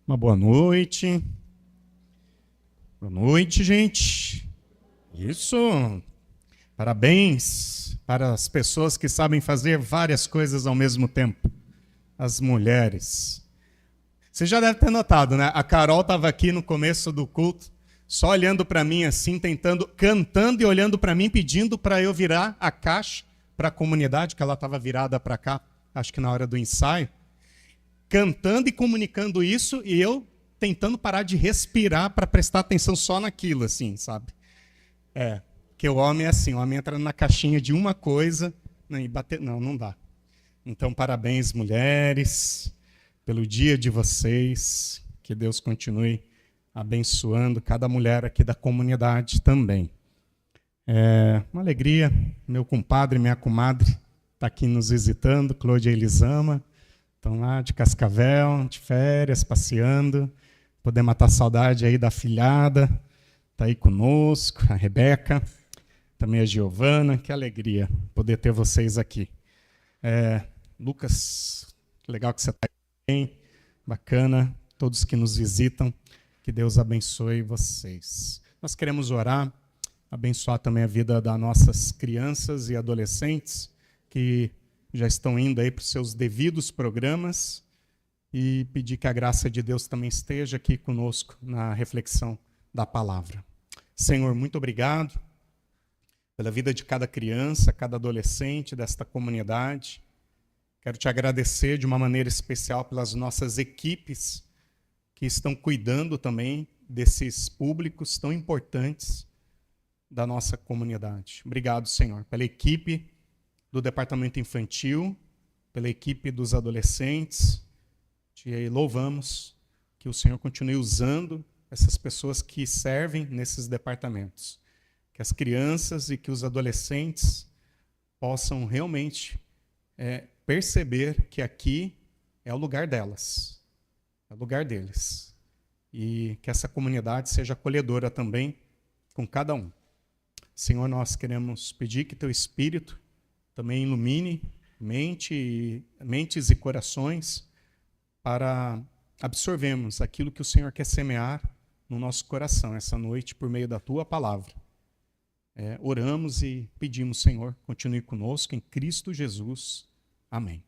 Uma boa noite. Boa noite, gente. Isso. Parabéns para as pessoas que sabem fazer várias coisas ao mesmo tempo. As mulheres. Você já deve ter notado, né? A Carol estava aqui no começo do culto, só olhando para mim assim, cantando e olhando para mim, pedindo para eu virar a caixa para a comunidade, que ela estava virada para cá, acho que na hora do ensaio. Cantando e comunicando isso, e eu tentando parar de respirar para prestar atenção só naquilo, assim, sabe? Porque o homem é assim, o homem entra na caixinha de uma coisa, né, e bater... Não dá. Então, parabéns, mulheres, pelo dia de vocês, que Deus continue abençoando cada mulher aqui da comunidade também. É uma alegria, meu compadre, minha comadre, tá aqui nos visitando, Cláudia e Elisama. Estão lá de Cascavel, de férias, passeando. Poder matar a saudade aí da filhada. Está aí conosco, a Rebeca, também a Giovana. Que alegria poder ter vocês aqui. Lucas, que legal que você está aí. Bacana, todos que nos visitam. Que Deus abençoe vocês. Nós queremos orar, abençoar também a vida das nossas crianças e adolescentes que já estão indo aí para os seus devidos programas e pedir que a graça de Deus também esteja aqui conosco na reflexão da palavra. Senhor, muito obrigado pela vida de cada criança, cada adolescente desta comunidade. Quero te agradecer de uma maneira especial pelas nossas equipes que estão cuidando também desses públicos tão importantes da nossa comunidade. Obrigado, Senhor, pela equipe do departamento infantil, pela equipe dos adolescentes. Te louvamos que o Senhor continue usando essas pessoas que servem nesses departamentos. Que as crianças e que os adolescentes possam realmente perceber que aqui é o lugar delas, é o lugar deles. E que essa comunidade seja acolhedora também com cada um. Senhor, nós queremos pedir que teu Espírito também ilumine mentes e corações para absorvermos aquilo que o Senhor quer semear no nosso coração essa noite por meio da tua palavra. Oramos e pedimos, Senhor, continue conosco em Cristo Jesus. Amém.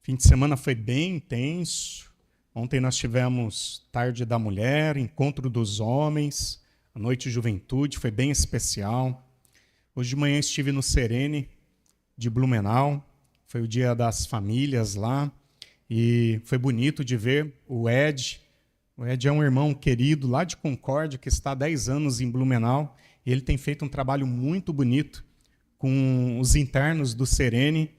Fim de semana foi bem intenso. Ontem nós tivemos Tarde da Mulher, Encontro dos Homens, a Noite de Juventude, foi bem especial. Hoje de manhã estive no Serene de Blumenau, foi o dia das famílias lá, e foi bonito de ver o Ed. O Ed é um irmão querido lá de Concórdia, que está há 10 anos em Blumenau, e ele tem feito um trabalho muito bonito com os internos do Serene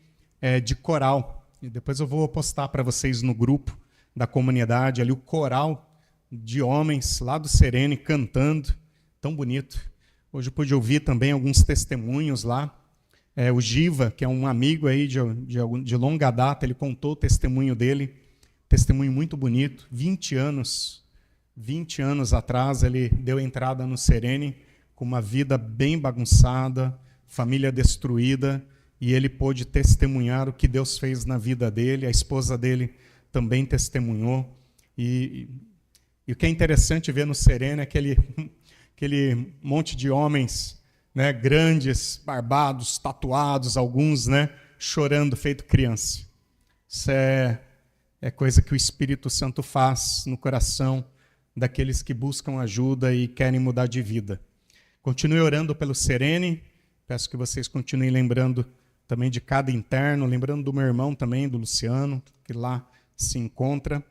de coral. E depois eu vou postar para vocês no grupo da comunidade, ali o coral de homens lá do Serene cantando, tão bonito. Hoje eu pude ouvir também alguns testemunhos lá. O Giva, que é um amigo aí de longa data, ele contou o testemunho dele, testemunho muito bonito. 20 anos atrás, ele deu entrada no Serene com uma vida bem bagunçada, família destruída, e ele pôde testemunhar o que Deus fez na vida dele. A esposa dele também testemunhou. E o que é interessante ver no Serene é aquele monte de homens, né, grandes, barbados, tatuados, alguns, né, chorando feito criança. Isso é coisa que o Espírito Santo faz no coração daqueles que buscam ajuda e querem mudar de vida. Continue orando pelo Serene, peço que vocês continuem lembrando também de cada interno, lembrando do meu irmão também, do Luciano, que lá se encontra,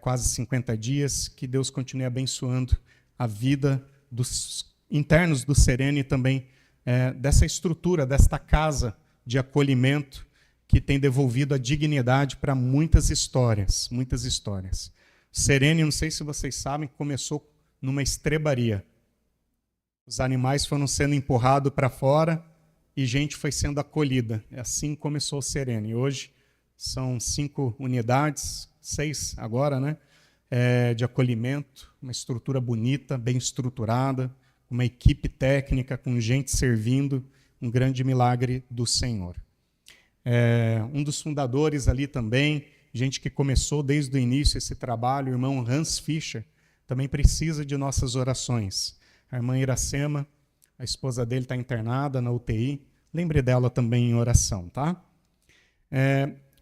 quase 50 dias, que Deus continue abençoando a vida dos internos do Serene e também dessa estrutura, desta casa de acolhimento que tem devolvido a dignidade para muitas histórias, muitas histórias. Serene, não sei se vocês sabem, começou numa estrebaria. Os animais foram sendo empurrados para fora e gente foi sendo acolhida. Assim começou o Serene. Hoje são 5 unidades, 6 agora, né? De acolhimento, uma estrutura bonita, bem estruturada, uma equipe técnica com gente servindo, um grande milagre do Senhor. Um dos fundadores ali também, gente que começou desde o início esse trabalho, o irmão Hans Fischer, também precisa de nossas orações. A irmã Iracema, a esposa dele está internada na UTI. Lembre dela também em oração, tá?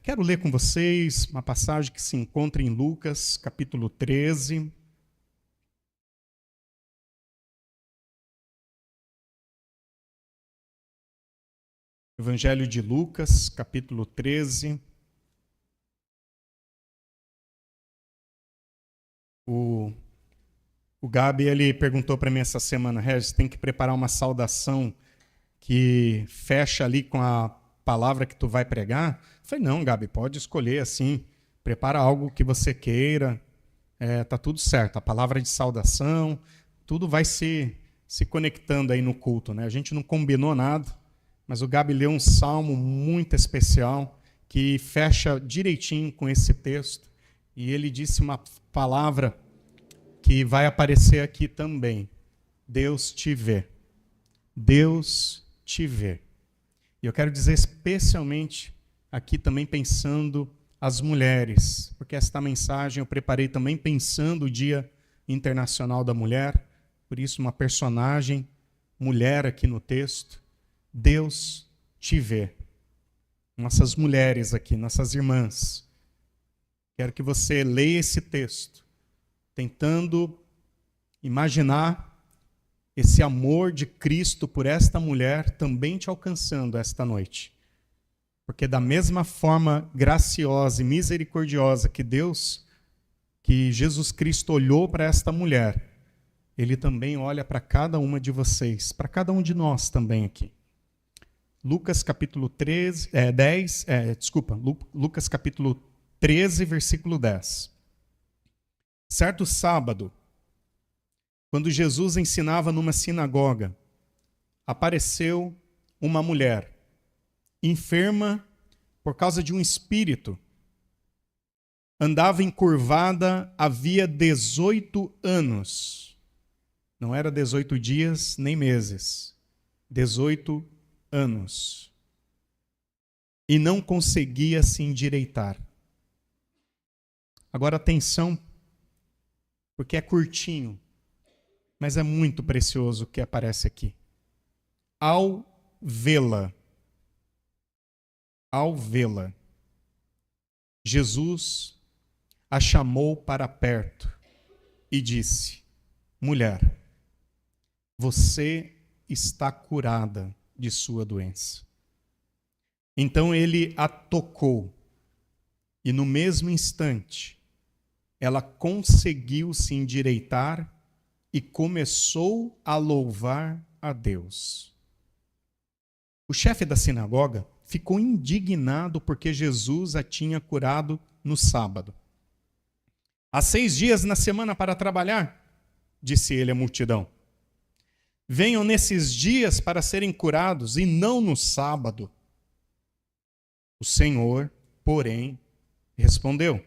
Quero ler com vocês uma passagem que se encontra em Lucas, capítulo 13. Evangelho de Lucas, capítulo 13. O Gabi, ele perguntou para mim essa semana, Regis, tem que preparar uma saudação que fecha ali com a palavra que tu vai pregar? Eu falei, não, Gabi, pode escolher assim, prepara algo que você queira, tá tudo certo. A palavra de saudação, tudo vai se conectando aí no culto, né? A gente não combinou nada, mas o Gabi leu um salmo muito especial que fecha direitinho com esse texto. E ele disse uma palavra que vai aparecer aqui também. Deus te vê. Deus te vê. E eu quero dizer especialmente aqui também pensando as mulheres, porque esta mensagem eu preparei também pensando o Dia Internacional da Mulher, por isso uma personagem mulher aqui no texto. Deus te vê. Nossas mulheres aqui, nossas irmãs. Quero que você leia esse texto, tentando imaginar esse amor de Cristo por esta mulher também te alcançando esta noite. Porque da mesma forma graciosa e misericordiosa que Jesus Cristo olhou para esta mulher, Ele também olha para cada uma de vocês, para cada um de nós também aqui. Lucas capítulo 13, versículo 10. Certo sábado, quando Jesus ensinava numa sinagoga, apareceu uma mulher, enferma por causa de um espírito. Andava encurvada havia 18 anos. Não era 18 dias nem meses. 18 anos. E não conseguia se endireitar. Agora atenção, porque é curtinho, mas é muito precioso o que aparece aqui. Ao vê-la, Jesus a chamou para perto e disse: mulher, você está curada de sua doença. Então ele a tocou e no mesmo instante ela conseguiu se endireitar e começou a louvar a Deus. O chefe da sinagoga ficou indignado porque Jesus a tinha curado no sábado. Há 6 dias na semana para trabalhar, disse ele à multidão. Venham nesses dias para serem curados e não no sábado. O Senhor, porém, respondeu: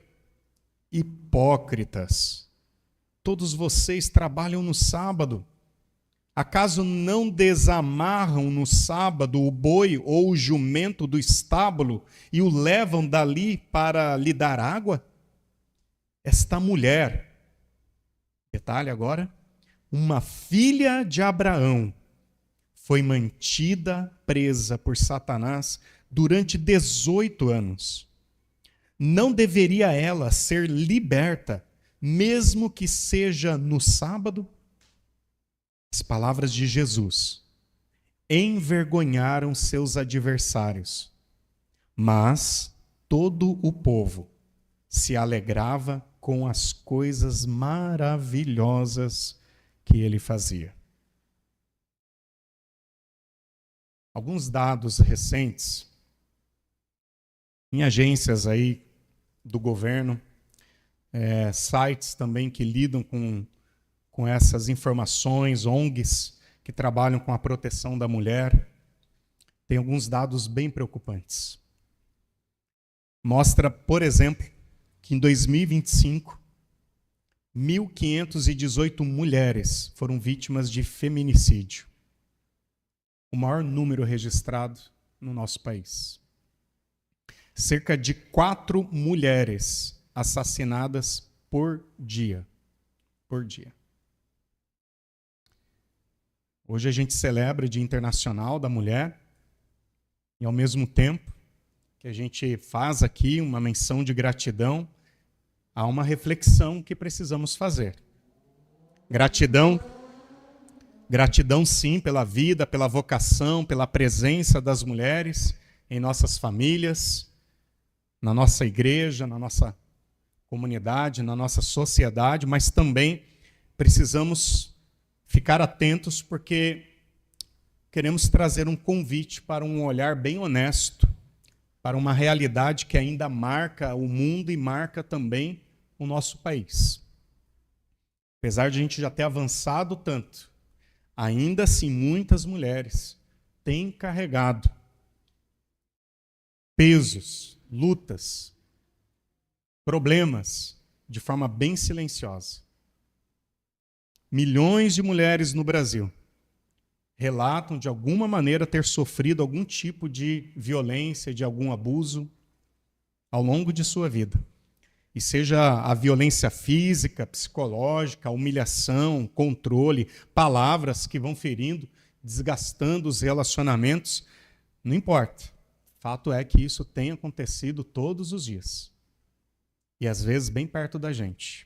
hipócritas, todos vocês trabalham no sábado. Acaso não desamarram no sábado o boi ou o jumento do estábulo e o levam dali para lhe dar água? Esta mulher, detalhe agora, uma filha de Abraão, foi mantida presa por Satanás durante 18 anos. Não deveria ela ser liberta, mesmo que seja no sábado? As palavras de Jesus envergonharam seus adversários, mas todo o povo se alegrava com as coisas maravilhosas que ele fazia. Alguns dados recentes em agências aí do governo, sites também que lidam com essas informações, ONGs que trabalham com a proteção da mulher, tem alguns dados bem preocupantes. Mostra, por exemplo, que em 2025, 1.518 mulheres foram vítimas de feminicídio. O maior número registrado no nosso país. cerca de 4 mulheres assassinadas por dia. Por dia. Hoje a gente celebra o Dia Internacional da Mulher e, ao mesmo tempo que a gente faz aqui uma menção de gratidão, há uma reflexão que precisamos fazer. Gratidão sim pela vida, pela vocação, pela presença das mulheres em nossas famílias, na nossa igreja, na nossa comunidade, na nossa sociedade, mas também precisamos ficar atentos porque queremos trazer um convite para um olhar bem honesto, para uma realidade que ainda marca o mundo e marca também o nosso país. Apesar de a gente já ter avançado tanto, ainda assim muitas mulheres têm carregado pesos, lutas, problemas de forma bem silenciosa. Milhões de mulheres no Brasil relatam de alguma maneira ter sofrido algum tipo de violência, de algum abuso ao longo de sua vida. E seja a violência física, psicológica, a humilhação, controle, palavras que vão ferindo, desgastando os relacionamentos, não importa. Fato é que isso tem acontecido todos os dias. E às vezes bem perto da gente.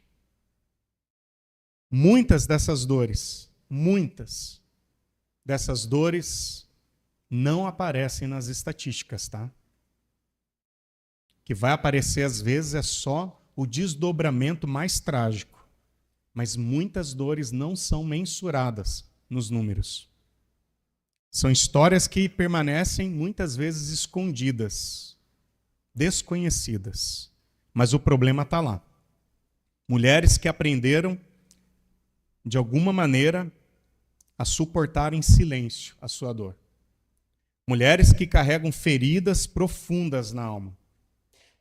Muitas dessas dores não aparecem nas estatísticas, tá? O que vai aparecer às vezes é só o desdobramento mais trágico. Mas muitas dores não são mensuradas nos números. São histórias que permanecem muitas vezes escondidas, desconhecidas. Mas o problema está lá. Mulheres que aprenderam, de alguma maneira, a suportar em silêncio a sua dor. Mulheres que carregam feridas profundas na alma.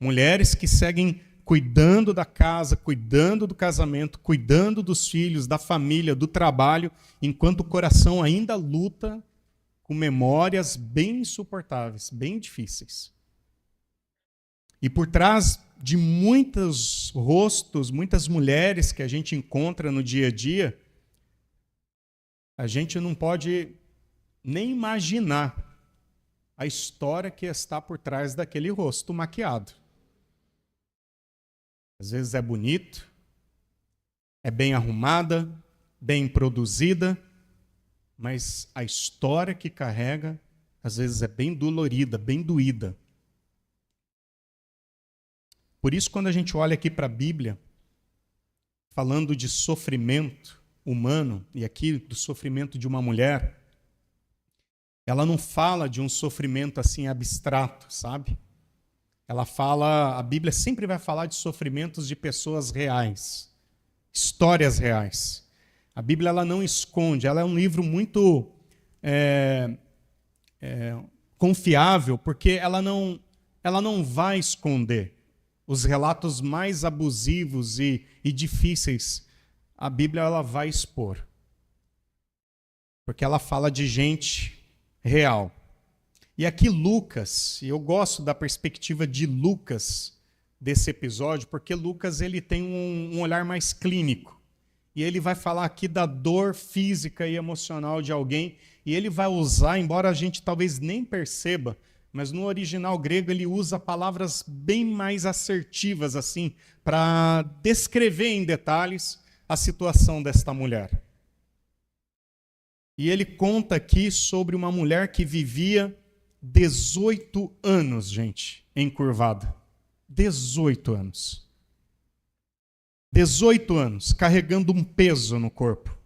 Mulheres que seguem cuidando da casa, cuidando do casamento, cuidando dos filhos, da família, do trabalho, enquanto o coração ainda luta com memórias bem insuportáveis, bem difíceis. E por trás de muitos rostos, muitas mulheres que a gente encontra no dia a dia, a gente não pode nem imaginar a história que está por trás daquele rosto maquiado. Às vezes é bonito, é bem arrumada, bem produzida, mas a história que carrega, às vezes é bem dolorida, bem doída. Por isso, quando a gente olha aqui para a Bíblia, falando de sofrimento humano, e aqui do sofrimento de uma mulher, ela não fala de um sofrimento assim abstrato, sabe? A Bíblia sempre vai falar de sofrimentos de pessoas reais, histórias reais. A Bíblia ela não esconde, ela é um livro muito confiável, porque ela não vai esconder os relatos mais abusivos e difíceis. A Bíblia ela vai expor, porque ela fala de gente real. E aqui Lucas, e eu gosto da perspectiva de Lucas desse episódio, porque Lucas ele tem um olhar mais clínico. E ele vai falar aqui da dor física e emocional de alguém, e ele vai usar, embora a gente talvez nem perceba, mas no original grego ele usa palavras bem mais assertivas assim, para descrever em detalhes a situação desta mulher. E ele conta aqui sobre uma mulher que vivia 18 anos, gente, encurvada. 18 anos. 18 anos carregando um peso no corpo.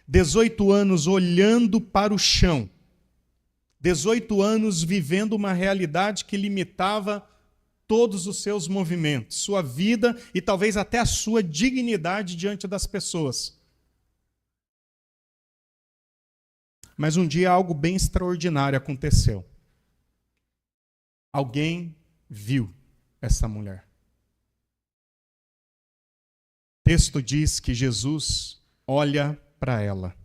18 anos olhando para o chão. 18 anos vivendo uma realidade que limitava todos os seus movimentos, sua vida e talvez até a sua dignidade diante das pessoas. Mas um dia algo bem extraordinário aconteceu. Alguém viu essa mulher. O texto diz que Jesus olha para ela.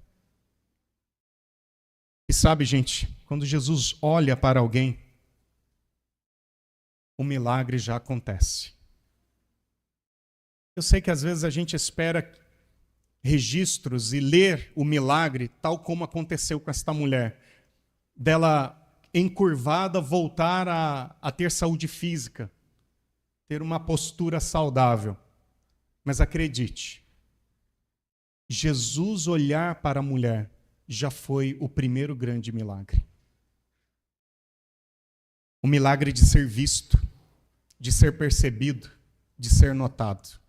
E sabe, gente, quando Jesus olha para alguém, o milagre já acontece. Eu sei que às vezes a gente espera registros e ler o milagre tal como aconteceu com esta mulher, dela encurvada voltar a ter saúde física, ter uma postura saudável. Mas acredite, Jesus olhar para a mulher já foi o primeiro grande milagre. O milagre de ser visto, de ser percebido, de ser notado.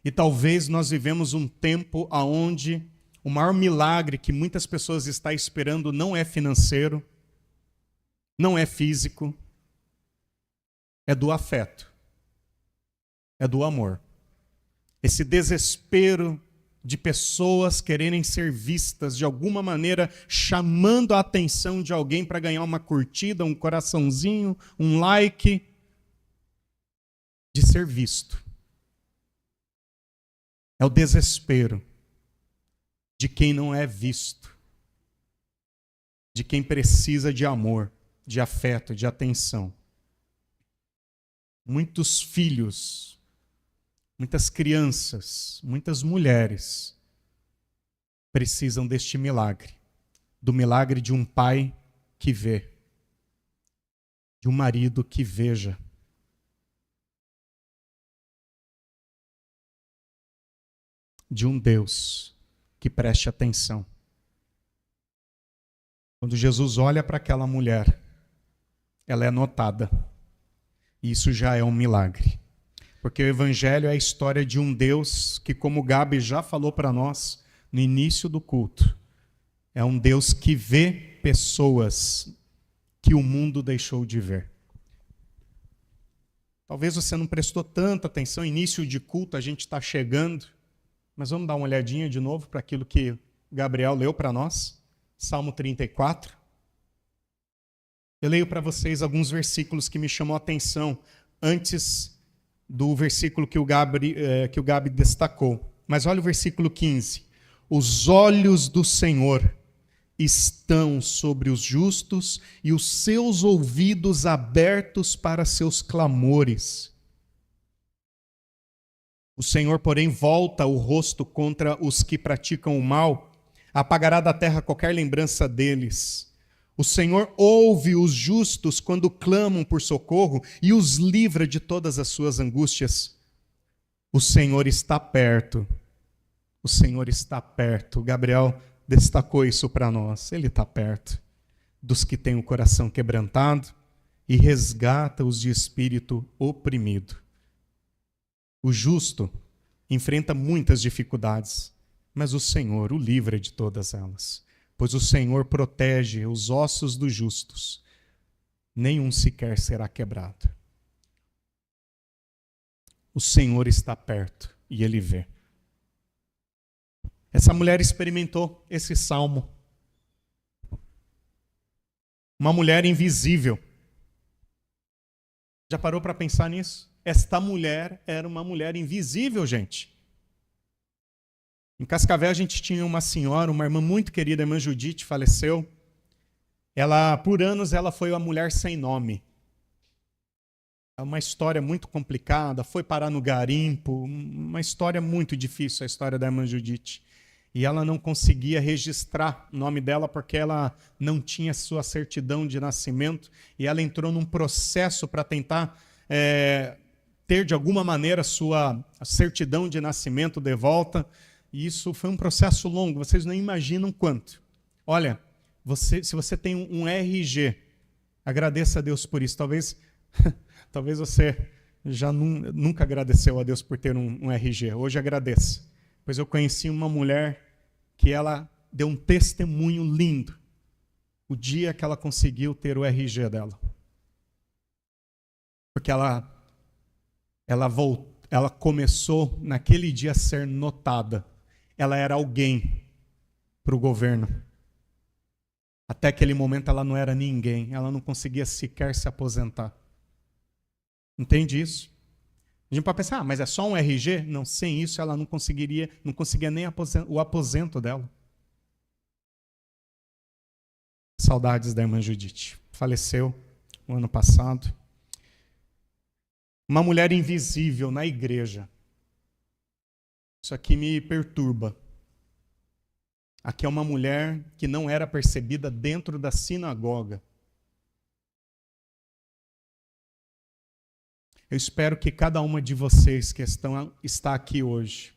E talvez nós vivemos um tempo onde o maior milagre que muitas pessoas estão esperando não é financeiro, não é físico, é do afeto, é do amor. Esse desespero de pessoas quererem ser vistas de alguma maneira, chamando a atenção de alguém para ganhar uma curtida, um coraçãozinho, um like, de ser visto. É o desespero de quem não é visto, de quem precisa de amor, de afeto, de atenção. Muitos filhos, muitas crianças, muitas mulheres precisam deste milagre, do milagre de um pai que vê, de um marido que veja, de um Deus que preste atenção. Quando Jesus olha para aquela mulher, ela é notada. E isso já é um milagre. Porque o Evangelho é a história de um Deus que, como o Gabi já falou para nós no início do culto, é um Deus que vê pessoas que o mundo deixou de ver. Talvez você não prestou tanta atenção, início de culto, a gente está chegando, mas vamos dar uma olhadinha de novo para aquilo que Gabriel leu para nós, Salmo 34. Eu leio para vocês alguns versículos que me chamou a atenção antes do versículo que o Gabi destacou. Mas olha o versículo 15. Os olhos do Senhor estão sobre os justos e os seus ouvidos abertos para seus clamores. O Senhor, porém, volta o rosto contra os que praticam o mal, apagará da terra qualquer lembrança deles. O Senhor ouve os justos quando clamam por socorro e os livra de todas as suas angústias. O Senhor está perto. O Senhor está perto. Gabriel destacou isso para nós. Ele está perto dos que têm o coração quebrantado e resgata os de espírito oprimido. O justo enfrenta muitas dificuldades, mas o Senhor o livra de todas elas. Pois o Senhor protege os ossos dos justos, nenhum sequer será quebrado. O Senhor está perto e Ele vê. Essa mulher experimentou esse salmo. Uma mulher invisível. Já parou para pensar nisso? Esta mulher era uma mulher invisível, gente. Em Cascavel a gente tinha uma senhora, uma irmã muito querida, a irmã Judite, faleceu. Por anos, ela foi uma mulher sem nome. É uma história muito complicada, foi parar no garimpo, uma história muito difícil, a história da irmã Judite. E ela não conseguia registrar o nome dela porque ela não tinha sua certidão de nascimento e ela entrou num processo para tentar ter de alguma maneira a sua certidão de nascimento de volta. E isso foi um processo longo, vocês não imaginam quanto. Olha, se você tem um RG, agradeça a Deus por isso. Talvez você já nunca agradeceu a Deus por ter um RG. Hoje agradeça. Pois eu conheci uma mulher que ela deu um testemunho lindo o dia que ela conseguiu ter o RG dela. Porque ela começou naquele dia a ser notada. Ela era alguém para o governo. Até aquele momento ela não era ninguém. Ela não conseguia sequer se aposentar. Entende isso? A gente pode pensar, mas é só um RG? Não, sem isso ela não conseguia nem o aposento dela. Saudades da irmã Judite. Faleceu o ano passado. Uma mulher invisível na igreja. Isso aqui me perturba. Aqui é uma mulher que não era percebida dentro da sinagoga. Eu espero que cada uma de vocês que está aqui hoje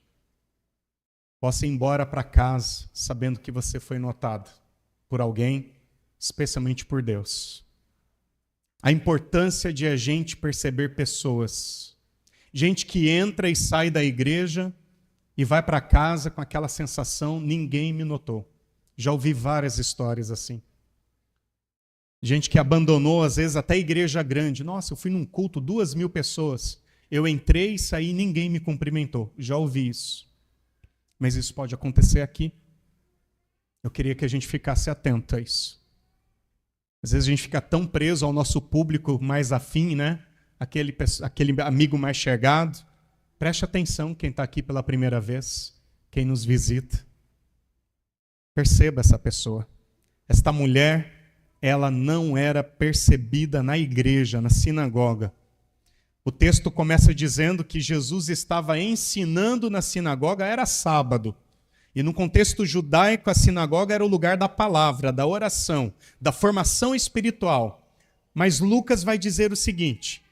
possa ir embora para casa sabendo que você foi notado por alguém, especialmente por Deus. A importância de a gente perceber pessoas. Gente que entra e sai da igreja e vai para casa com aquela sensação, ninguém me notou. Já ouvi várias histórias assim. Gente que abandonou, às vezes, até igreja grande. Nossa, eu fui num culto, 2.000 pessoas. Eu entrei e saí e ninguém me cumprimentou. Já ouvi isso. Mas isso pode acontecer aqui. Eu queria que a gente ficasse atento a isso. Às vezes a gente fica tão preso ao nosso público mais afim, né? Aquele amigo mais chegado. Preste atenção quem está aqui pela primeira vez, quem nos visita. Perceba essa pessoa. Esta mulher, ela não era percebida na igreja, na sinagoga. O texto começa dizendo que Jesus estava ensinando na sinagoga, era sábado. E no contexto judaico, a sinagoga era o lugar da palavra, da oração, da formação espiritual. Mas Lucas vai dizer o seguinte: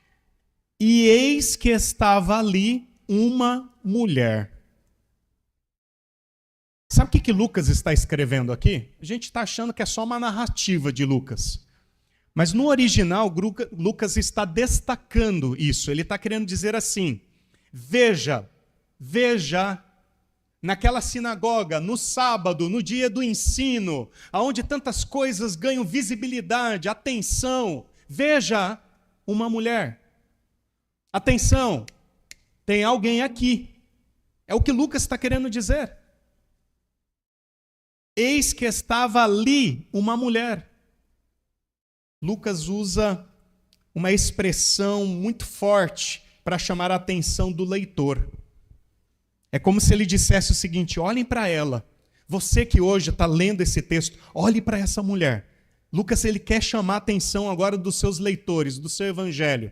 e eis que estava ali uma mulher. Sabe o que Lucas está escrevendo aqui? A gente está achando que é só uma narrativa de Lucas. Mas no original, Lucas está destacando isso. Ele está querendo dizer assim: veja, naquela sinagoga, no sábado, no dia do ensino, onde tantas coisas ganham visibilidade, atenção, veja uma mulher. Atenção, tem alguém aqui. É o que Lucas está querendo dizer. Eis que estava ali uma mulher. Lucas usa uma expressão muito forte para chamar a atenção do leitor. É como se ele dissesse o seguinte: olhem para ela. Você que hoje está lendo esse texto, olhe para essa mulher. Lucas, ele quer chamar a atenção agora dos seus leitores, do seu evangelho.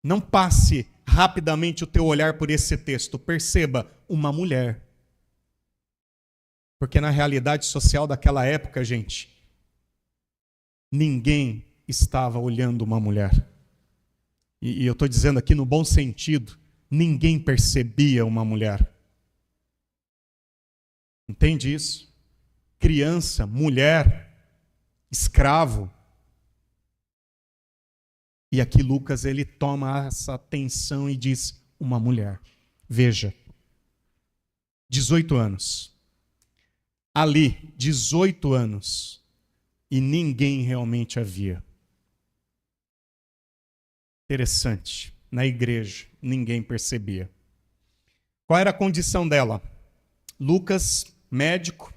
Não passe rapidamente o teu olhar por esse texto. Perceba, uma mulher. Porque na realidade social daquela época, gente, ninguém estava olhando uma mulher. E eu estou dizendo aqui no bom sentido, ninguém percebia uma mulher. Entende isso? Criança, mulher, escravo. E aqui Lucas, ele toma essa atenção e diz, uma mulher. Veja, 18 anos. Ali, 18 anos. E ninguém realmente a via. Interessante. Na igreja, ninguém percebia. Qual era a condição dela? Lucas, médico,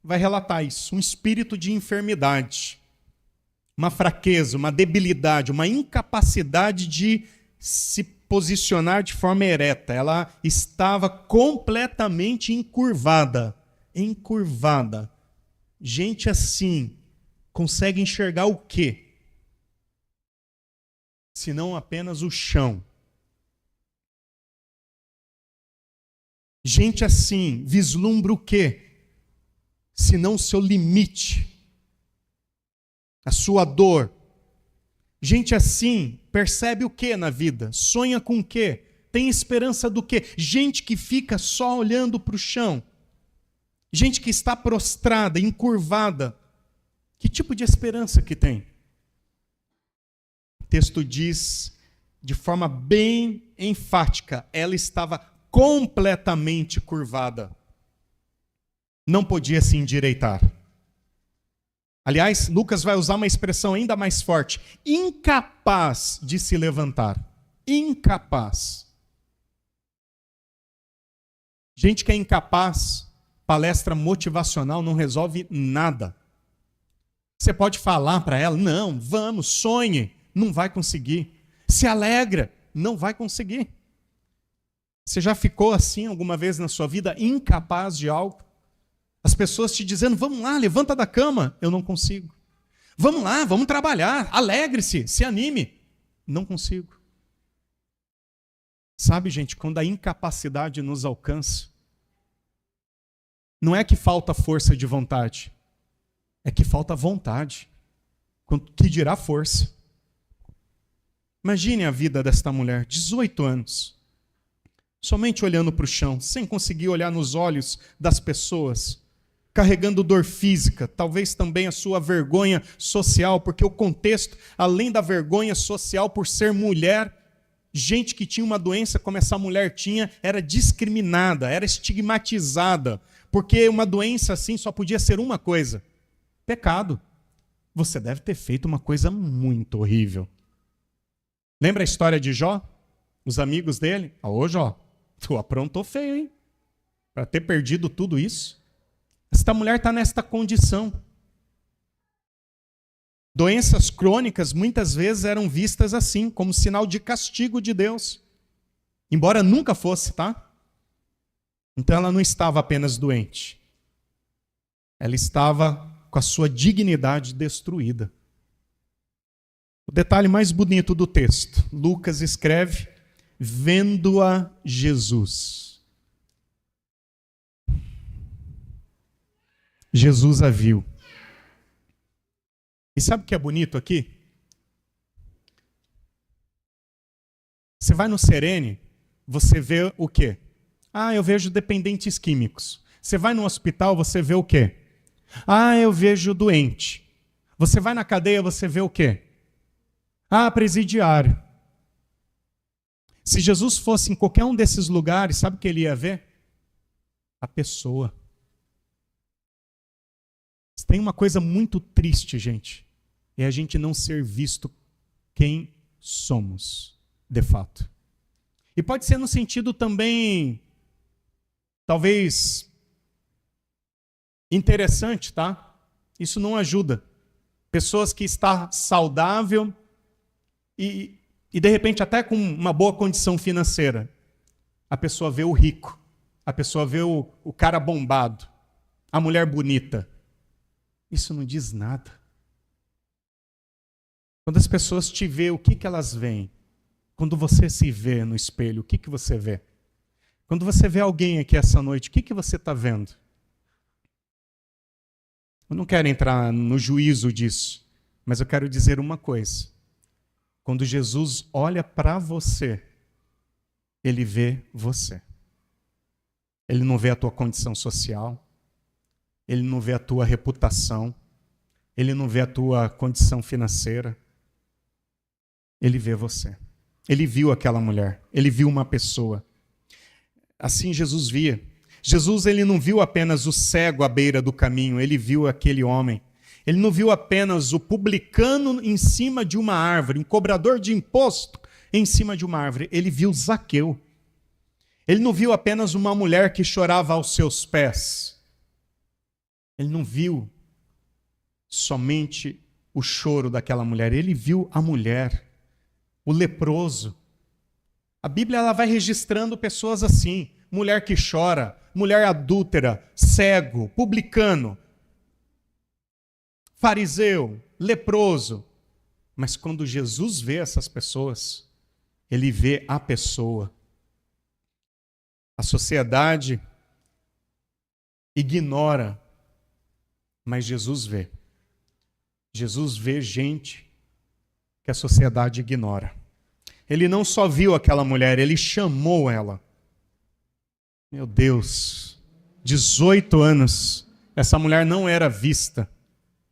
vai relatar isso. Um espírito de enfermidade. Uma fraqueza, uma debilidade, uma incapacidade de se posicionar de forma ereta. Ela estava completamente encurvada. Encurvada. Gente assim consegue enxergar o quê? Senão apenas o chão. Gente assim vislumbra o quê? Senão o seu limite. A sua dor. Gente assim percebe o que na vida? Sonha com o quê? Tem esperança do quê? Gente que fica só olhando para o chão. Gente que está prostrada, encurvada. Que tipo de esperança que tem? O texto diz de forma bem enfática, ela estava completamente curvada. Não podia se endireitar. Aliás, Lucas vai usar uma expressão ainda mais forte. Incapaz de se levantar. Incapaz. Gente que é incapaz, palestra motivacional não resolve nada. Você pode falar para ela, não, vamos, sonhe. Não vai conseguir. Se alegra, não vai conseguir. Você já ficou assim alguma vez na sua vida, incapaz de algo? As pessoas te dizendo, vamos lá, levanta da cama. Eu não consigo. Vamos lá, vamos trabalhar, alegre-se, se anime. Não consigo. Sabe, gente, quando a incapacidade nos alcança, não é que falta força de vontade, é que falta vontade, que dirá força. Imagine a vida desta mulher, 18 anos, somente olhando para o chão, sem conseguir olhar nos olhos das pessoas, carregando dor física, talvez também a sua vergonha social, porque o contexto, além da vergonha social por ser mulher, gente que tinha uma doença como essa mulher tinha, era discriminada, era estigmatizada, porque uma doença assim só podia ser uma coisa: pecado. Você deve ter feito uma coisa muito horrível. Lembra a história de Jó? Os amigos dele? Ô Jó, tu aprontou feio, hein? Para ter perdido tudo isso. Esta mulher está nesta condição. Doenças crônicas muitas vezes eram vistas assim, como sinal de castigo de Deus. Embora nunca fosse, tá? Então ela não estava apenas doente. Ela estava com a sua dignidade destruída. O detalhe mais bonito do texto, Lucas escreve, vendo-a Jesus. Jesus a viu. E sabe o que é bonito aqui? Você vai no Serene, você vê o quê? Eu vejo dependentes químicos. Você vai no hospital, você vê o quê? Eu vejo doente. Você vai na cadeia, você vê o quê? Presidiário. Se Jesus fosse em qualquer um desses lugares, sabe o que ele ia ver? A pessoa. Tem uma coisa muito triste, gente, é a gente não ser visto quem somos, de fato. E pode ser no sentido também, talvez, interessante, tá? Isso não ajuda. Pessoas que estão saudável e de repente até com uma boa condição financeira. A pessoa vê o rico, a pessoa vê o cara bombado, a mulher bonita. Isso não diz nada. Quando as pessoas te veem, o que elas veem? Quando você se vê no espelho, o que você vê? Quando você vê alguém aqui essa noite, o que você está vendo? Eu não quero entrar no juízo disso, mas eu quero dizer uma coisa. Quando Jesus olha para você, ele vê você. Ele não vê a tua condição social, ele não vê a tua reputação, ele não vê a tua condição financeira. Ele vê você. Ele viu aquela mulher, ele viu uma pessoa. Assim Jesus via. Jesus, ele não viu apenas o cego à beira do caminho, ele viu aquele homem. Ele não viu apenas o publicano em cima de uma árvore, um cobrador de imposto em cima de uma árvore. Ele viu Zaqueu. Ele não viu apenas uma mulher que chorava aos seus pés. Ele não viu somente o choro daquela mulher, ele viu a mulher, o leproso. A Bíblia ela vai registrando pessoas assim, mulher que chora, mulher adúltera, cego, publicano, fariseu, leproso. Mas quando Jesus vê essas pessoas, ele vê a pessoa. A sociedade ignora, mas Jesus vê. Jesus vê gente que a sociedade ignora. Ele não só viu aquela mulher, ele chamou ela. Meu Deus, 18 anos, essa mulher não era vista,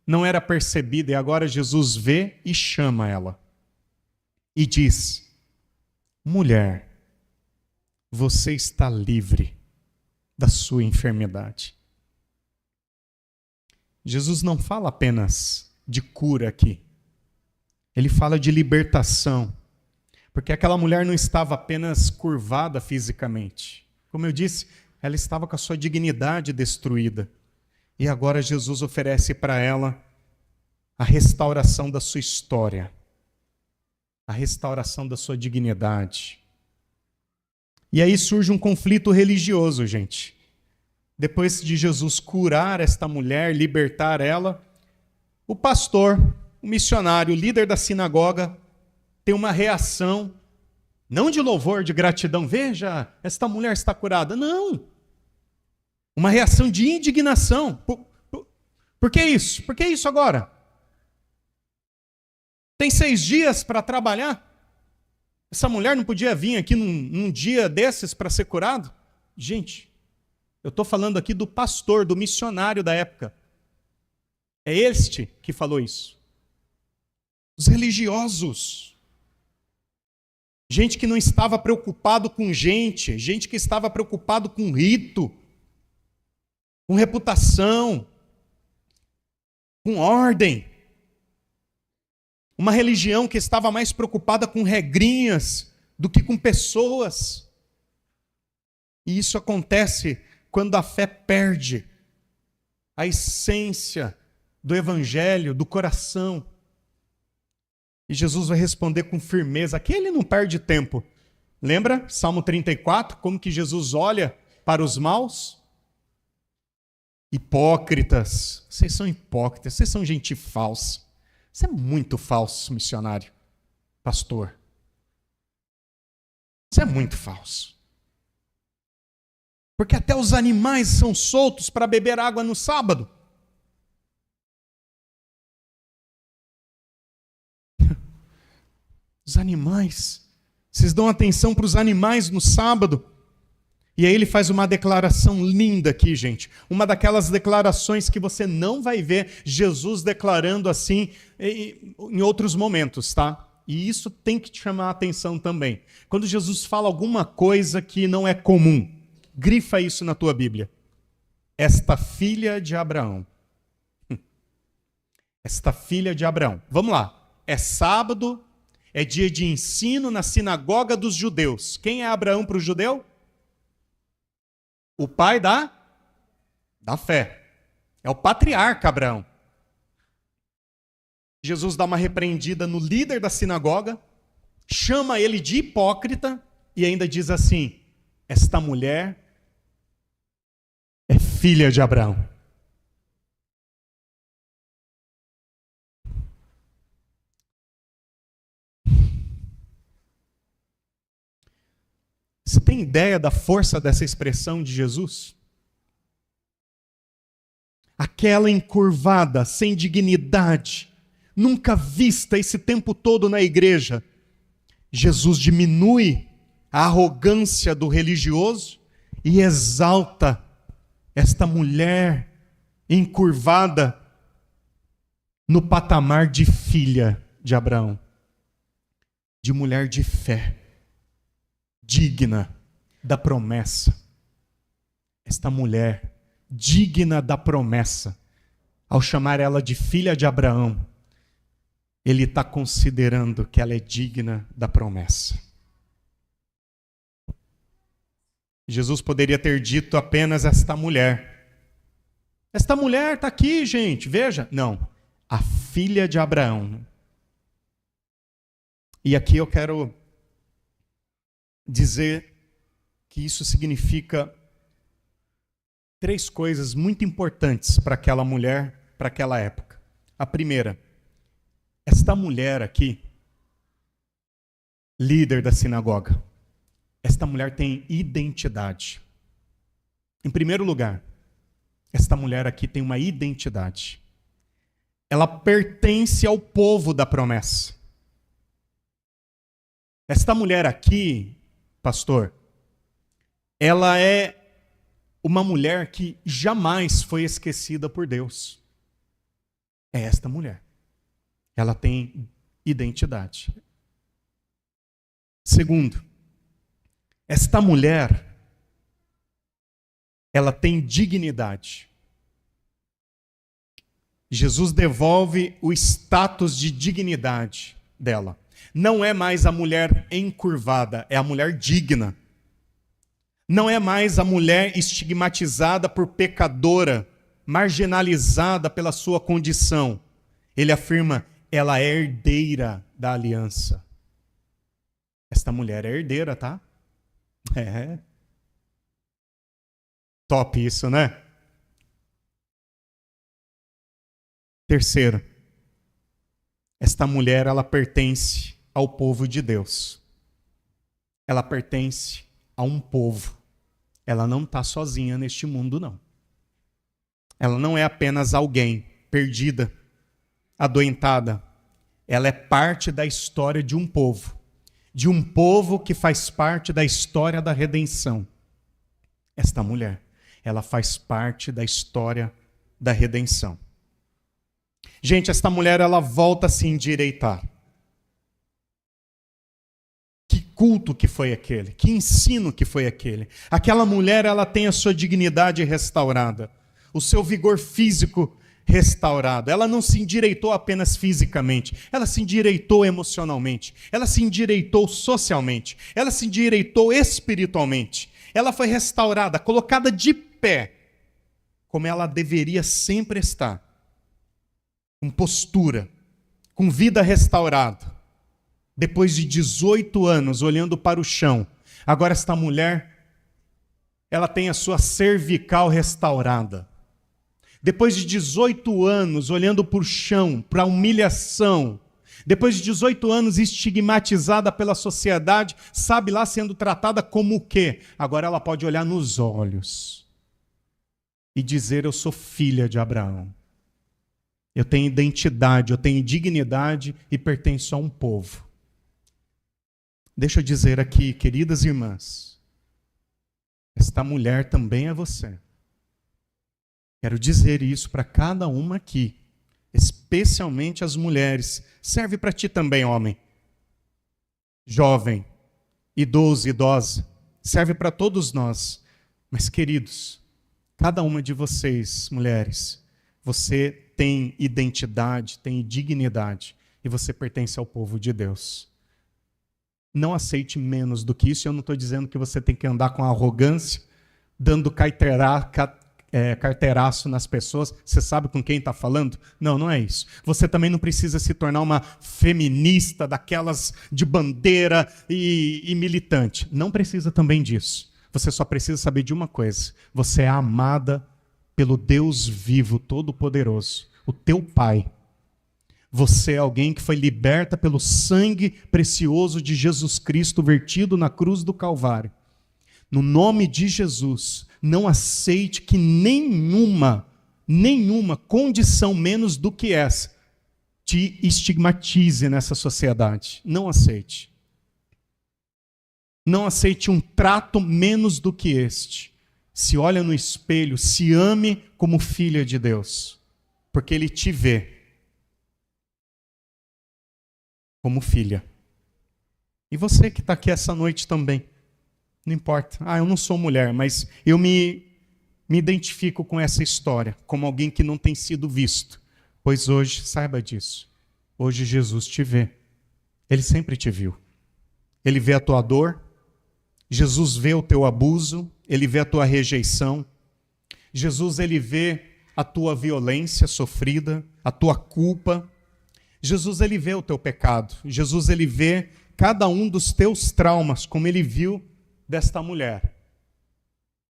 não era percebida, e agora Jesus vê e chama ela. E diz: mulher, você está livre da sua enfermidade. Jesus não fala apenas de cura aqui. Ele fala de libertação. Porque aquela mulher não estava apenas curvada fisicamente. Como eu disse, ela estava com a sua dignidade destruída. E agora Jesus oferece para ela a restauração da sua história. A restauração da sua dignidade. E aí surge um conflito religioso, gente. Depois de Jesus curar esta mulher, libertar ela, O pastor, o missionário, o líder da sinagoga, tem uma reação, não de louvor, de gratidão. Veja, esta mulher está curada. Não. Uma reação de indignação. Por que isso? Por que isso agora? Tem 6 dias para trabalhar? Essa mulher não podia vir aqui num dia desses para ser curado? Gente, eu estou falando aqui do pastor, do missionário da época. É este que falou isso. Os religiosos. Gente que não estava preocupado com gente que estava preocupado com rito, com reputação, com ordem. Uma religião que estava mais preocupada com regrinhas do que com pessoas. E isso acontece quando a fé perde a essência do evangelho, do coração. E Jesus vai responder com firmeza. Aqui ele não perde tempo. Lembra? Salmo 34, como que Jesus olha para os maus? Hipócritas. Vocês são hipócritas, vocês são gente falsa. Você é muito falso, missionário, pastor. Você é muito falso. Porque até os animais são soltos para beber água no sábado. Os animais. Vocês dão atenção para os animais no sábado. E aí ele faz uma declaração linda aqui, gente. Uma daquelas declarações que você não vai ver Jesus declarando assim em outros momentos, tá? E isso tem que te chamar a atenção também. Quando Jesus fala alguma coisa que não é comum, grifa isso na tua Bíblia. Esta filha de Abraão. Esta filha de Abraão. Vamos lá. É sábado, é dia de ensino na sinagoga dos judeus. Quem é Abraão para o judeu? O pai da fé. É o patriarca Abraão. Jesus dá uma repreendida no líder da sinagoga, chama ele de hipócrita e ainda diz assim: esta mulher é filha de Abraão. Você tem ideia da força dessa expressão de Jesus? Aquela encurvada, sem dignidade, nunca vista esse tempo todo na igreja. Jesus diminui a arrogância do religioso e exalta esta mulher encurvada no patamar de filha de Abraão, de mulher de fé, digna da promessa. Esta mulher digna da promessa, ao chamar ela de filha de Abraão, ele está considerando que ela é digna da promessa. Jesus poderia ter dito apenas esta mulher. Esta mulher está aqui, gente, veja. Não, a filha de Abraão. E aqui eu quero dizer que isso significa 3 coisas muito importantes para aquela mulher, para aquela época. A primeira, esta mulher aqui, líder da sinagoga, esta mulher tem identidade. Em primeiro lugar, esta mulher aqui tem uma identidade. Ela pertence ao povo da promessa. Esta mulher aqui, pastor, ela é uma mulher que jamais foi esquecida por Deus. É esta mulher. Ela tem identidade. Segundo, esta mulher, ela tem dignidade. Jesus devolve o status de dignidade dela. Não é mais a mulher encurvada, é a mulher digna. Não é mais a mulher estigmatizada por pecadora, marginalizada pela sua condição. Ele afirma, ela é herdeira da aliança. Esta mulher é herdeira, tá? É. Top isso, né? Terceiro, Esta mulher, ela pertence ao povo de Deus. Ela pertence a um povo. Ela não está sozinha neste mundo, não. Ela não é apenas alguém perdida, adoentada. Ela é parte da história de um povo. De um povo que faz parte da história da redenção. Esta mulher, ela faz parte da história da redenção. Gente, esta mulher, ela volta a se endireitar. Que culto que foi aquele? Que ensino que foi aquele? Aquela mulher, ela tem a sua dignidade restaurada. O seu vigor físico restaurado. Ela não se endireitou apenas fisicamente. Ela se endireitou emocionalmente. Ela se endireitou socialmente. Ela se endireitou espiritualmente. Ela foi restaurada, colocada de pé, como ela deveria sempre estar. Com postura, com vida restaurada. Depois de 18 anos olhando para o chão, agora esta mulher, ela tem a sua cervical restaurada. Depois de 18 anos olhando para o chão, para a humilhação, depois de 18 anos estigmatizada pela sociedade, sabe lá sendo tratada como o quê? Agora ela pode olhar nos olhos e dizer: eu sou filha de Abraão. Eu tenho identidade, eu tenho dignidade e pertenço a um povo. Deixa eu dizer aqui, queridas irmãs, esta mulher também é você. Quero dizer isso para cada uma aqui, especialmente as mulheres. Serve para ti também, homem. Jovem, idoso, idosa. Serve para todos nós. Mas, queridos, cada uma de vocês, mulheres, você tem identidade, tem dignidade e você pertence ao povo de Deus. Não aceite menos do que isso. Eu não estou dizendo que você tem que andar com arrogância, dando carteiraço nas pessoas. Você sabe com quem está falando? Não, não é isso. Você também não precisa se tornar uma feminista daquelas de bandeira e militante. Não precisa também disso. Você só precisa saber de uma coisa. Você é amada pelo Deus vivo, todo-poderoso, o teu Pai. Você é alguém que foi liberta pelo sangue precioso de Jesus Cristo vertido na cruz do Calvário. No nome de Jesus, não aceite que nenhuma condição menos do que essa te estigmatize nessa sociedade. Não aceite. Não aceite um trato menos do que este. Se olha no espelho, se ame como filha de Deus, porque Ele te vê como filha. E você que está aqui essa noite também, não importa. Eu não sou mulher, mas eu me identifico com essa história, como alguém que não tem sido visto. Pois hoje, saiba disso, hoje Jesus te vê. Ele sempre te viu. Ele vê a tua dor, Jesus vê o teu abuso, Ele vê a tua rejeição. Jesus, Ele vê a tua violência sofrida, a tua culpa. Jesus, Ele vê o teu pecado. Jesus, Ele vê cada um dos teus traumas, como Ele viu desta mulher.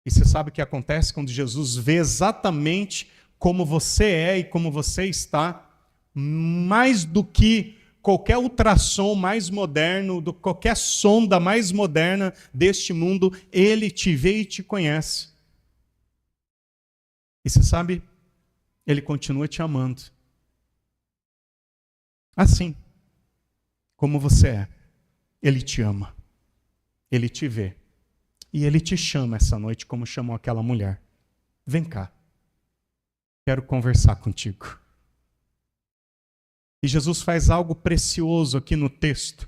E você sabe o que acontece quando Jesus vê exatamente como você é e como você está, mais do que qualquer ultrassom mais moderno, qualquer sonda mais moderna deste mundo, Ele te vê e te conhece. E você sabe, Ele continua te amando. Assim como você é, Ele te ama. Ele te vê. E Ele te chama essa noite como chamou aquela mulher. Vem cá. Quero conversar contigo. E Jesus faz algo precioso aqui no texto.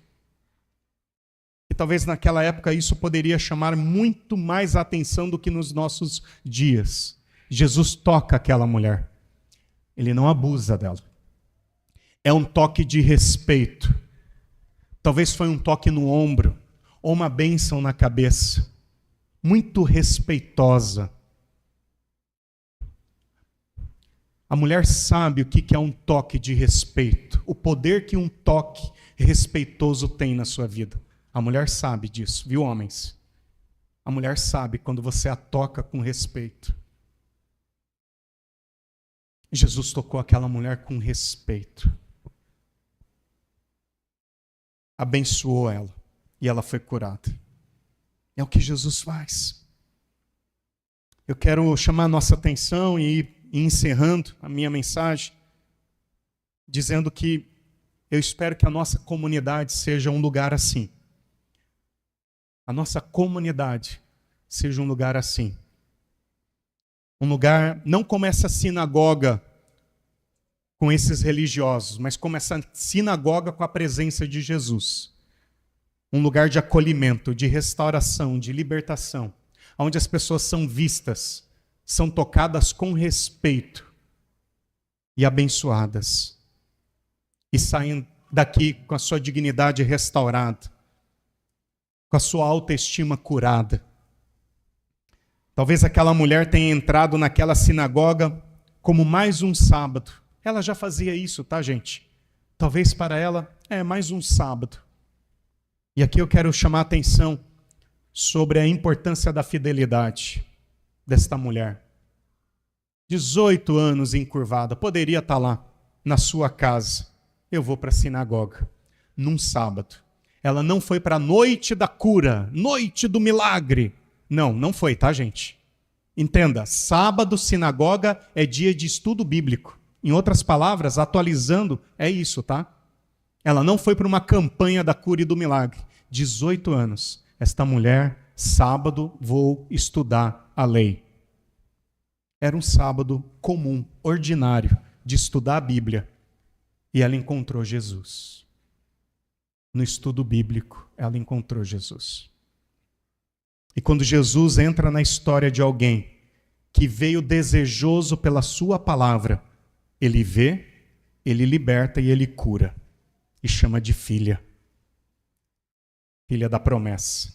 E talvez naquela época isso poderia chamar muito mais a atenção do que nos nossos dias. Jesus toca aquela mulher. Ele não abusa dela. É um toque de respeito. Talvez foi um toque no ombro ou uma bênção na cabeça. Muito respeitosa. A mulher sabe o que é um toque de respeito, o poder que um toque respeitoso tem na sua vida. A mulher sabe disso, viu, homens? A mulher sabe quando você a toca com respeito. Jesus tocou aquela mulher com respeito. abençoou ela e ela foi curada. É o que Jesus faz. Eu quero chamar a nossa atenção e ir encerrando a minha mensagem, dizendo que eu espero que a nossa comunidade seja um lugar assim. A nossa comunidade seja um lugar assim. Um lugar, não como essa sinagoga com esses religiosos, mas como essa sinagoga com a presença de Jesus. Um lugar de acolhimento, de restauração, de libertação, onde as pessoas são vistas, são tocadas com respeito e abençoadas. E saem daqui com a sua dignidade restaurada, com a sua autoestima curada. Talvez aquela mulher tenha entrado naquela sinagoga como mais um sábado. Ela já fazia isso, tá, gente? Talvez para ela é mais um sábado. E aqui eu quero chamar a atenção sobre a importância da fidelidade desta mulher. 18 anos encurvada, poderia estar lá na sua casa. Eu vou para a sinagoga, num sábado. Ela não foi para a noite da cura, noite do milagre. Não foi, tá, gente? Entenda, sábado, sinagoga, é dia de estudo bíblico. Em outras palavras, atualizando, é isso, tá? Ela não foi para uma campanha da cura e do milagre. 18 anos. Esta mulher, sábado, vou estudar a lei. Era um sábado comum, ordinário, de estudar a Bíblia. E ela encontrou Jesus. No estudo bíblico, ela encontrou Jesus. E quando Jesus entra na história de alguém que veio desejoso pela sua palavra, ele vê, ele liberta e ele cura. E chama de filha. Filha da promessa.